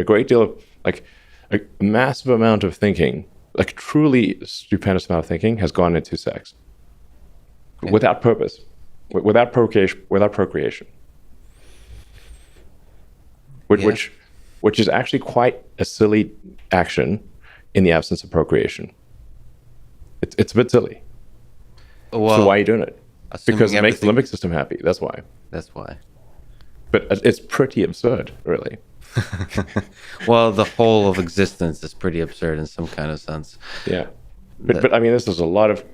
a great deal of like a massive amount of thinking, like truly stupendous amount of thinking has gone into sex without purpose, without procreation, which is actually quite a silly action in the absence of procreation. It's a bit silly. Well, so why are you doing it? Because it makes the limbic system happy. That's why. That's why. But it's pretty absurd, really. Well, the whole of existence is pretty absurd in some kind of sense. Yeah. But I mean, this is a lot of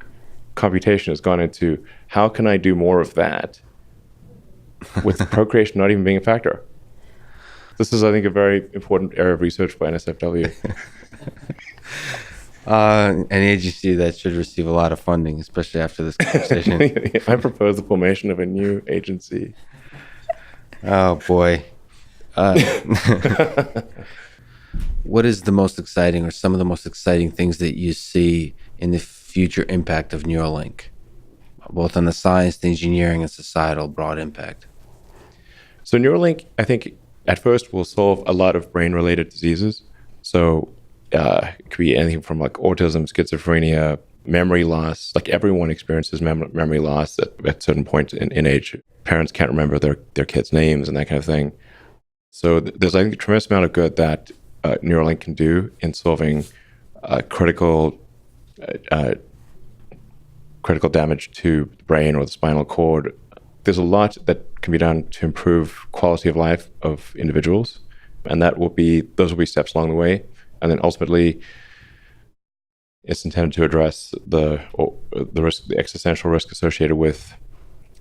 computation has gone into how can I do more of that with procreation not even being a factor. This is, I think, a very important area of research by NSFW. An agency that should receive a lot of funding, especially after this conversation. I propose the formation of a new agency. Oh, boy. What is the most exciting or some of the most exciting things that you see in the future impact of Neuralink, both on the science, the engineering, and societal broad impact? So Neuralink, I think, at first will solve a lot of brain-related diseases. So it could be anything from like autism, schizophrenia, memory loss. Like everyone experiences memory loss at certain points in age. Parents can't remember their kids' names and that kind of thing. So there's, I think, a tremendous amount of good that Neuralink can do in solving critical damage to the brain or the spinal cord. There's a lot that can be done to improve quality of life of individuals, and those will be steps along the way. And then ultimately, it's intended to address the existential risk associated with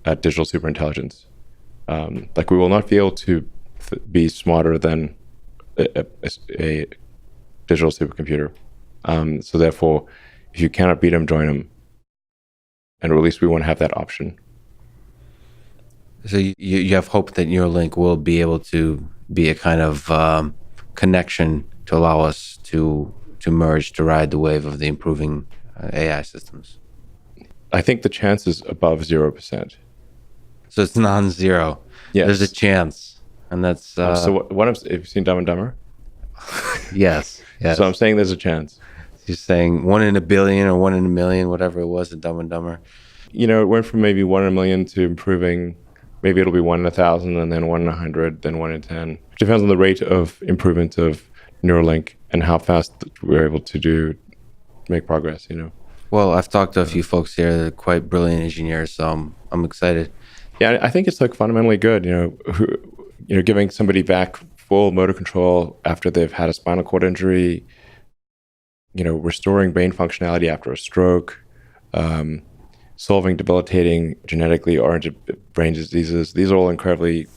digital superintelligence. Like we will not be able to be smarter than a digital supercomputer. So therefore, if you cannot beat them, join them. And at least we want to have that option. So you have hope that Neuralink will be able to be a kind of connection to allow us to merge, to ride the wave of the improving AI systems. I think the chance is above 0%. So it's non-zero. Yes. There's a chance. And that's... so have you seen Dumb and Dumber? Yes. So I'm saying there's a chance. You're saying 1 in a billion or 1 in a million, whatever it was in Dumb and Dumber. You know, it went from maybe 1 in a million to improving. Maybe it'll be 1 in 1,000, and then 1 in 100, then 1 in 10. It depends on the rate of improvement of Neuralink and how fast we're able to make progress, you know. Well, I've talked to a few folks here that are quite brilliant engineers, so I'm excited. Yeah, I think it's like fundamentally good, giving somebody back full motor control after they've had a spinal cord injury, restoring brain functionality after a stroke, solving debilitating genetically oriented brain diseases. These are all incredibly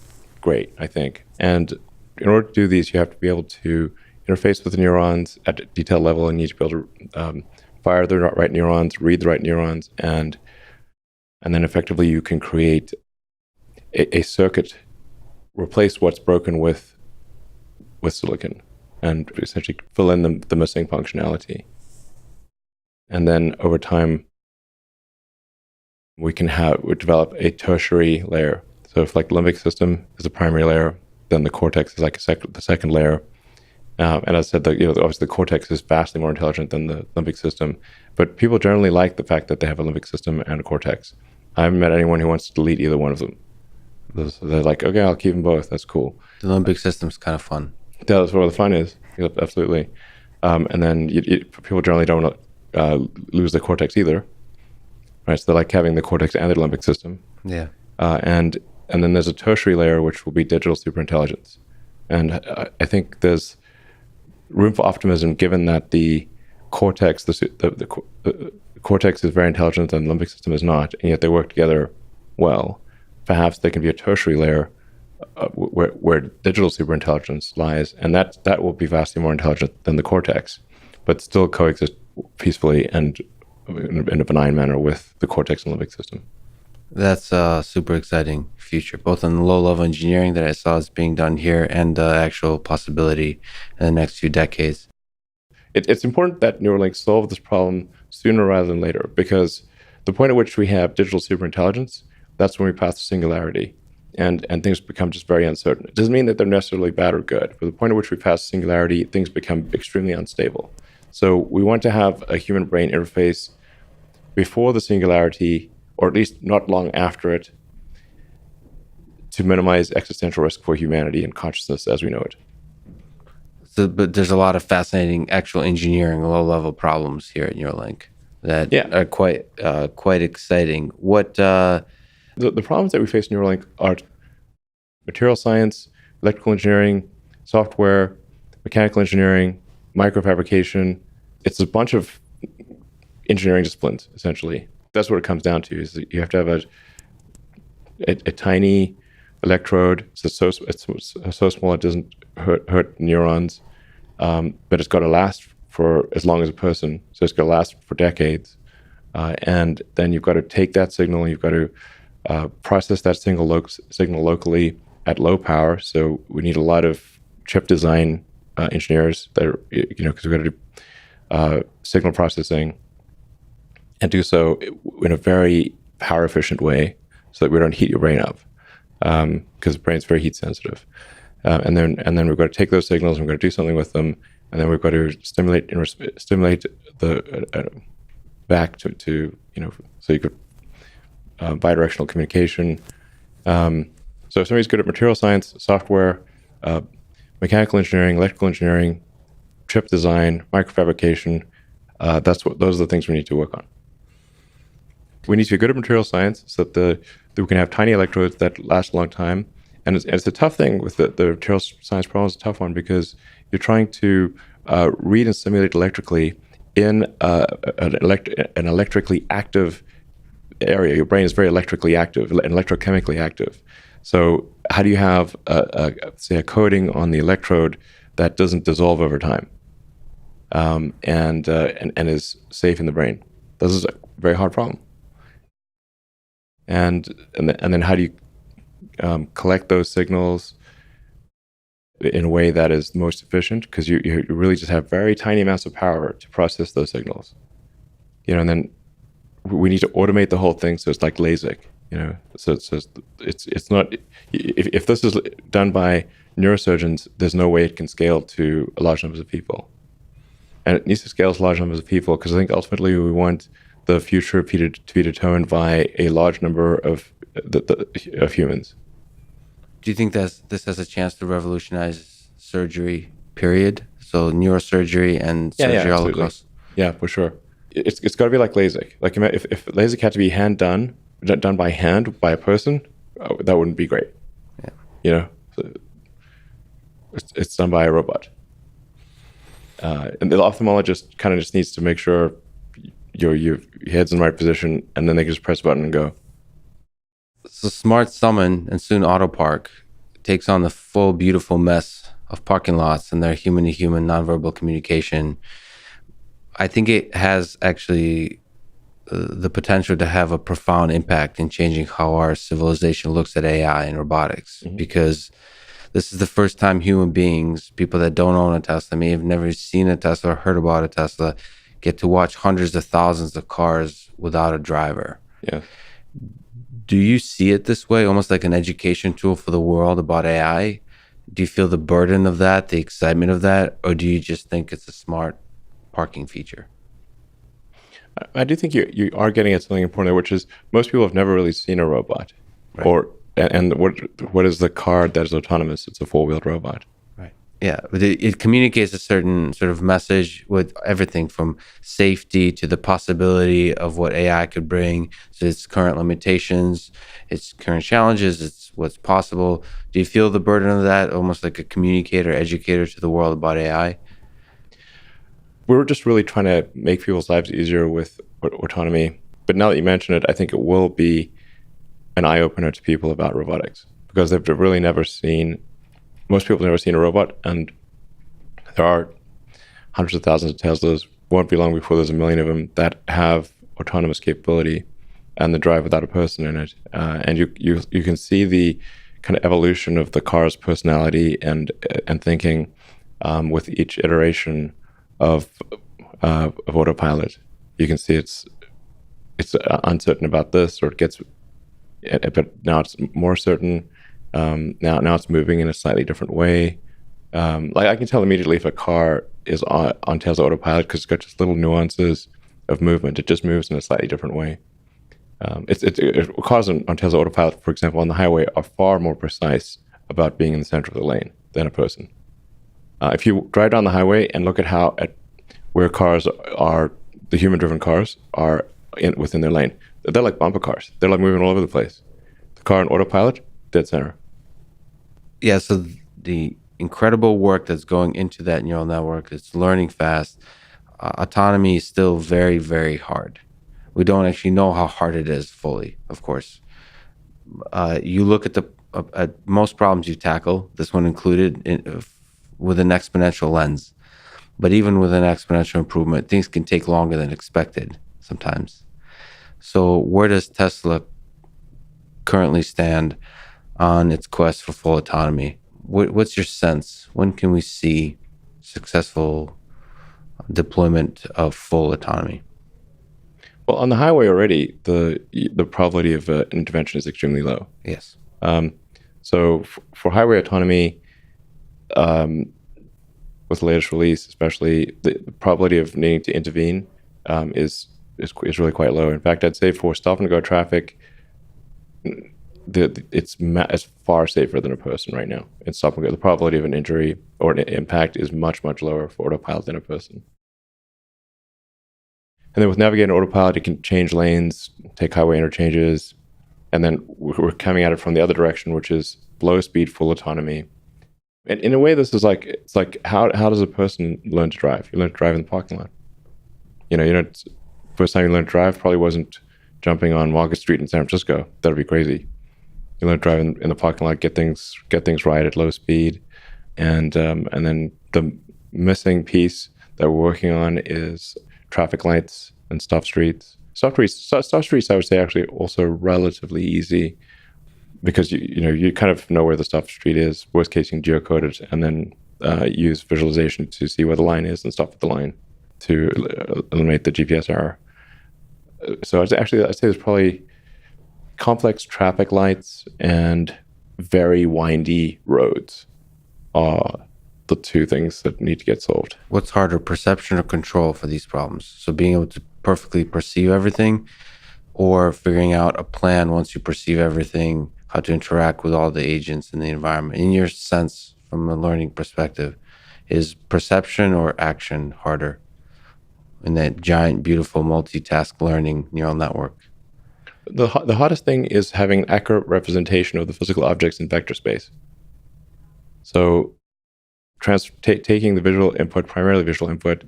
great, I think. And in order to do these, you have to be able to interface with the neurons at a detailed level, and you need to be able to fire the right neurons, read the right neurons, and then effectively you can create a circuit, replace what's broken with silicon, and essentially fill in the missing functionality. And then over time, we can develop a tertiary layer. So if like the limbic system is the primary layer, then the cortex is like the second layer. And as I said, obviously the cortex is vastly more intelligent than the limbic system, but people generally like the fact that they have a limbic system and a cortex. I haven't met anyone who wants to delete either one of them. They're like, okay, I'll keep them both. That's cool. The limbic system's kind of fun. Yeah, that's where the fun is. Yep, absolutely. And then people generally don't want to lose the cortex either. Right, so they like having the cortex and the limbic system. Yeah. And then there's a tertiary layer, which will be digital superintelligence. And I think there's room for optimism, given that the cortex, the cortex is very intelligent and the limbic system is not, and yet they work together well. Perhaps there can be a tertiary layer where digital superintelligence lies, and that will be vastly more intelligent than the cortex, but still coexist peacefully and in a benign manner with the cortex and limbic system. That's a super exciting future, both on the low-level engineering that I saw is being done here and the actual possibility in the next few decades. It's important that Neuralink solve this problem sooner rather than later, because the point at which we have digital superintelligence, that's when we pass to singularity. and things become just very uncertain. It doesn't mean that they're necessarily bad or good. But the point at which we pass singularity, things become extremely unstable. So we want to have a human brain interface before the singularity, or at least not long after it, to minimize existential risk for humanity and consciousness as we know it. So, but there's a lot of fascinating actual engineering, low-level problems here at Neuralink that are quite exciting. What The problems that we face in Neuralink are material science, electrical engineering, software, mechanical engineering, microfabrication. It's a bunch of engineering disciplines, essentially. That's what it comes down to, is that you have to have a tiny electrode. It's so small it doesn't hurt neurons, but it's got to last for as long as a person. So it's got to last for decades. And then you've got to take that signal, and you've got to process that signal locally at low power. So we need a lot of chip design engineers that are, because we've got to do signal processing and do so in a very power efficient way so that we don't heat your brain up, because the brain's very heat sensitive. And then we've got to take those signals and we've got to do something with them, and then we've got to stimulate the back to so you could bidirectional communication. So if somebody's good at material science, software, mechanical engineering, electrical engineering, chip design, microfabrication, those are the things we need to work on. We need to be good at material science so that we can have tiny electrodes that last a long time. And it's a tough thing with the material science problem. It's a tough one because you're trying to read and simulate electrically in an electrically active area. Your brain is very electrically active and electrochemically active. So how do you have say a coating on the electrode that doesn't dissolve over time, and is safe in the brain? This is a very hard problem. And then how do you collect those signals in a way that is most efficient? Because you really just have very tiny amounts of power to process those signals. And then we need to automate the whole thing so it's like LASIK. So it's not, if this is done by neurosurgeons, there's no way it can scale to large numbers of people. And it needs to scale to large numbers of people because I think ultimately we want the future to be determined by a large number of humans. do you think that this has a chance to revolutionize surgery, period? So neurosurgery and surgery all across? Yeah, for sure. It's got to be like LASIK. Like if LASIK had to be done by hand by a person, that wouldn't be great. Yeah. So it's done by a robot. And the ophthalmologist kind of just needs to make sure your head's in the right position, and then they can just press a button and go. So Smart Summon and soon Autopark takes on the full beautiful mess of parking lots and their human-to-human nonverbal communication. I think it has actually the potential to have a profound impact in changing how our civilization looks at AI and robotics, because this is the first time human beings, people that don't own a Tesla, may have never seen a Tesla or heard about a Tesla, get to watch hundreds of thousands of cars without a driver. Yeah. Do you see it this way, almost like an education tool for the world about AI? Do you feel the burden of that, the excitement of that, or do you just think it's a smart parking feature? I do think you are getting at something important, which is most people have never really seen a robot, right. And what is the car that is autonomous? It's a four-wheeled robot. Right. Yeah, but it communicates a certain sort of message with everything from safety to the possibility of what AI could bring, to its current limitations, its current challenges, it's what's possible. Do you feel the burden of that, almost like a communicator, educator to the world about AI? We're just really trying to make people's lives easier with autonomy. But now that you mention it, I think it will be an eye-opener to people about robotics, because they've really never seen, most people have never seen a robot, and there are hundreds of thousands of Teslas. Won't be long before there's a million of them that have autonomous capability and the drive without a person in it. And you can see the kind of evolution of the car's personality and thinking with each iteration of autopilot. You can see it's uncertain about this, or it gets, but now it's more certain, Now it's moving in a slightly different way. Like I can tell immediately if a car is on Tesla autopilot because it's got just little nuances of movement. It just moves in a slightly different way. Cars on Tesla autopilot, for example, on the highway are far more precise about being in the center of the lane than a person. If you drive down the highway and look at where cars are, the human-driven cars are within their lane, they're like bumper cars. They're like moving all over the place. The car on autopilot, dead center. Yeah, so the incredible work that's going into that neural network, it's learning fast. Autonomy is still very, very hard. We don't actually know how hard it is fully, of course. You look at most problems you tackle, this one included, with an exponential lens. But even with an exponential improvement, things can take longer than expected sometimes. So where does Tesla currently stand on its quest for full autonomy? What's your sense? When can we see successful deployment of full autonomy? Well, on the highway already, the probability of intervention is extremely low. Yes. So for highway autonomy, with the latest release, especially the probability of needing to intervene is really quite low. In fact, I'd say for stop and go traffic, it's far safer than a person right now. In stop and go, the probability of an injury or an impact is much, much lower for autopilot than a person. And then with navigating autopilot, it can change lanes, take highway interchanges, and then we're coming at it from the other direction, which is low speed, full autonomy. And in a way, this is it's like how does a person learn to drive? You learn to drive in the parking lot. First time you learned to drive probably wasn't jumping on Market Street in San Francisco. That'd be crazy. You learn to drive in the parking lot, get things right at low speed, and then the missing piece that we're working on is traffic lights and stop streets. Stop streets, I would say, actually also relatively easy because you kind of know where the stop street is. Worst case, you can geocode it and then use visualization to see where the line is and stop at the line to eliminate the GPS error. So I'd say there's probably complex traffic lights and very windy roads are the two things that need to get solved. What's harder, perception or control for these problems? So being able to perfectly perceive everything, or figuring out a plan once you perceive everything, how to interact with all the agents in the environment. In your sense, from a learning perspective, is perception or action harder in that giant, beautiful, multitask learning neural network? The hardest thing is having accurate representation of the physical objects in vector space. So taking the visual input, primarily visual input,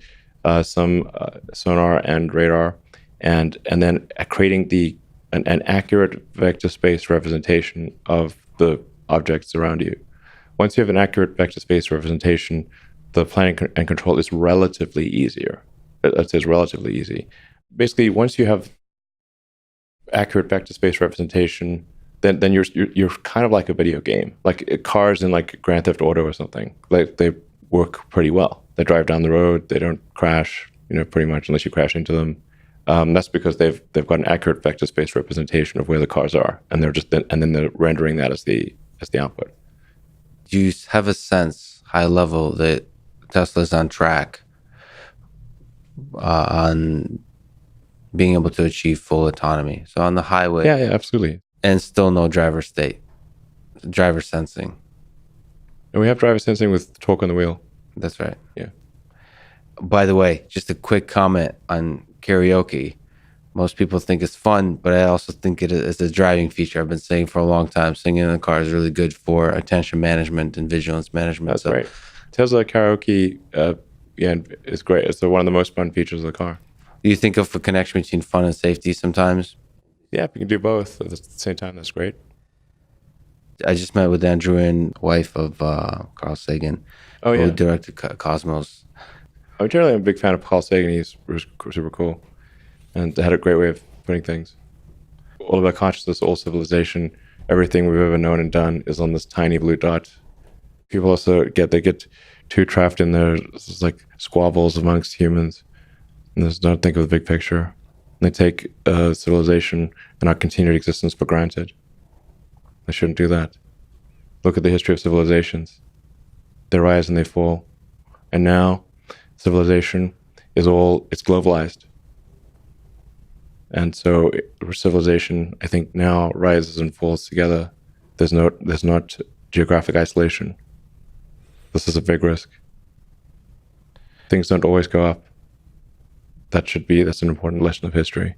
some sonar and radar, and then creating an accurate vector space representation of the objects around you. Once you have an accurate vector space representation, the planning and control is relatively easier. That is relatively easy. Basically, once you have accurate vector space representation, then you're kind of like a video game, like cars in like Grand Theft Auto or something. Like they work pretty well. They drive down the road. They don't crash, pretty much unless you crash into them. That's because they've got an accurate vector space representation of where the cars are, and then they're rendering that as the output. Do you have a sense, high level, that Tesla's on track on being able to achieve full autonomy? So on the highway, yeah, absolutely, and still no driver sensing. And we have driver sensing with torque on the wheel. That's right. Yeah. By the way, just a quick comment on karaoke. Most people think it's fun, but I also think it is a driving feature. I've been saying for a long time, singing in the car is really good for attention management and vigilance management. That's right. Tesla karaoke, is great. It's one of the most fun features of the car. Do you think of a connection between fun and safety sometimes? Yeah, if you can do both at the same time, that's great. I just met with Andrew and wife of Carl Sagan, who directed Cosmos. I'm generally a big fan of Carl Sagan. He's super cool and had a great way of putting things. All of our consciousness, all civilization, everything we've ever known and done is on this tiny blue dot. People also get too trapped in their like squabbles amongst humans. And they don't think of the big picture. They take civilization and our continued existence for granted. They shouldn't do that. Look at the history of civilizations. They rise and they fall. And now civilization it's globalized. And so civilization, I think, now rises and falls together. There's not geographic isolation. This is a big risk. Things don't always go up. That's an important lesson of history.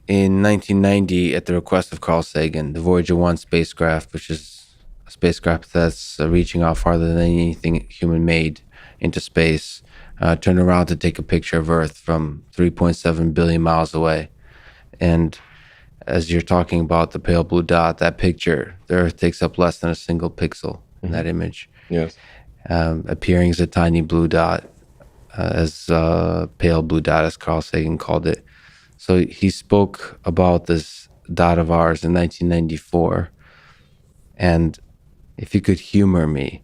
In 1990, at the request of Carl Sagan, the Voyager 1 spacecraft, which is a spacecraft that's reaching out farther than anything human made into space, turned around to take a picture of Earth from 3.7 billion miles away. And as you're talking about the pale blue dot, that picture, the Earth takes up less than a single pixel in that image. Yes. Appearing as a tiny blue dot, as pale blue dot, as Carl Sagan called it. So he spoke about this dot of ours in 1994. And if you could humor me,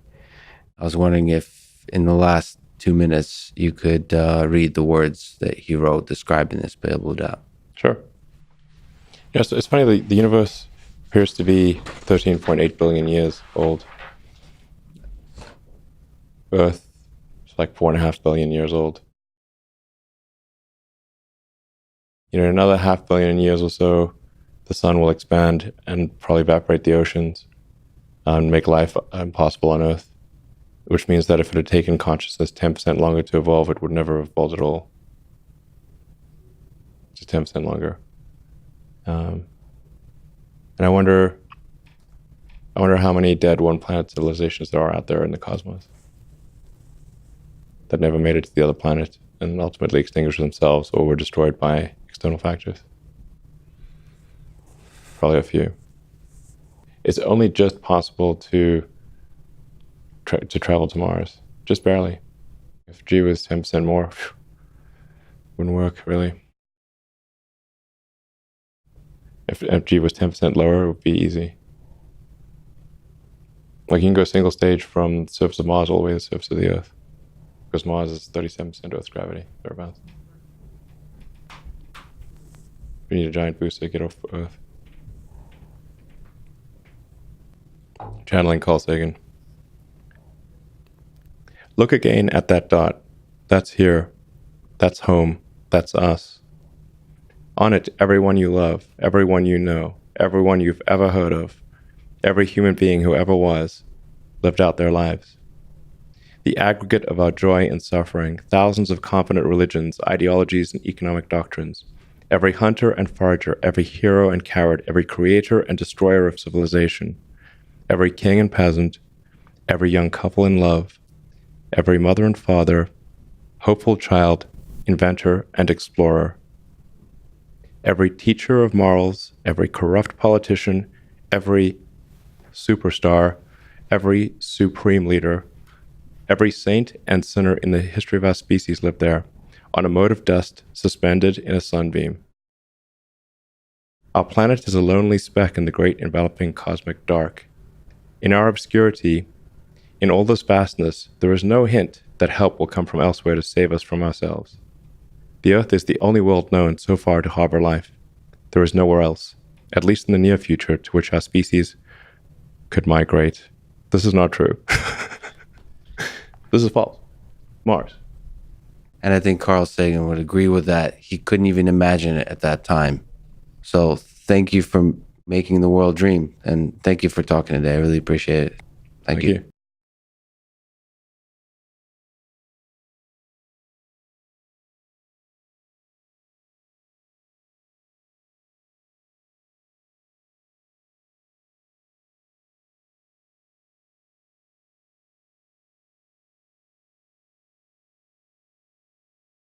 I was wondering if in the last 2 minutes you could read the words that he wrote describing this pale blue dot. Sure. Yes, it's funny, the universe appears to be 13.8 billion years old. Earth is like 4.5 billion years old. In another 500 million years or so, the sun will expand and probably evaporate the oceans and make life impossible on Earth, which means that if it had taken consciousness 10% longer to evolve, it would never have evolved at all. Just 10% longer. And I wonder how many dead one-planet civilizations there are out there in the cosmos that never made it to the other planet and ultimately extinguished themselves or were destroyed by external factors. Probably a few. It's only just possible to travel to Mars, just barely. If G was 10% more, wouldn't work really. If G was 10% lower, it would be easy. Like you can go single stage from the surface of Mars all the way to the surface of the Earth, because Mars is 37% Earth's gravity, thereabouts. We need a giant booster to get off Earth. Channeling Carl Sagan. Look again at that dot. That's here. That's home. That's us. On it, everyone you love, everyone you know, everyone you've ever heard of, every human being who ever was, lived out their lives. The aggregate of our joy and suffering, thousands of competent religions, ideologies, and economic doctrines, every hunter and forager, every hero and coward, every creator and destroyer of civilization, every king and peasant, every young couple in love, every mother and father, hopeful child, inventor and explorer, every teacher of morals, every corrupt politician, every superstar, every supreme leader, every saint and sinner in the history of our species lived there, on a mote of dust suspended in a sunbeam. Our planet is a lonely speck in the great enveloping cosmic dark. In our obscurity, in all this vastness, there is no hint that help will come from elsewhere to save us from ourselves. The Earth is the only world known so far to harbor life. There is nowhere else, at least in the near future, to which our species could migrate. This is not true. This is false. Mars. And I think Carl Sagan would agree with that. He couldn't even imagine it at that time. So thank you for making the world dream. And thank you for talking today. I really appreciate it. Thank you.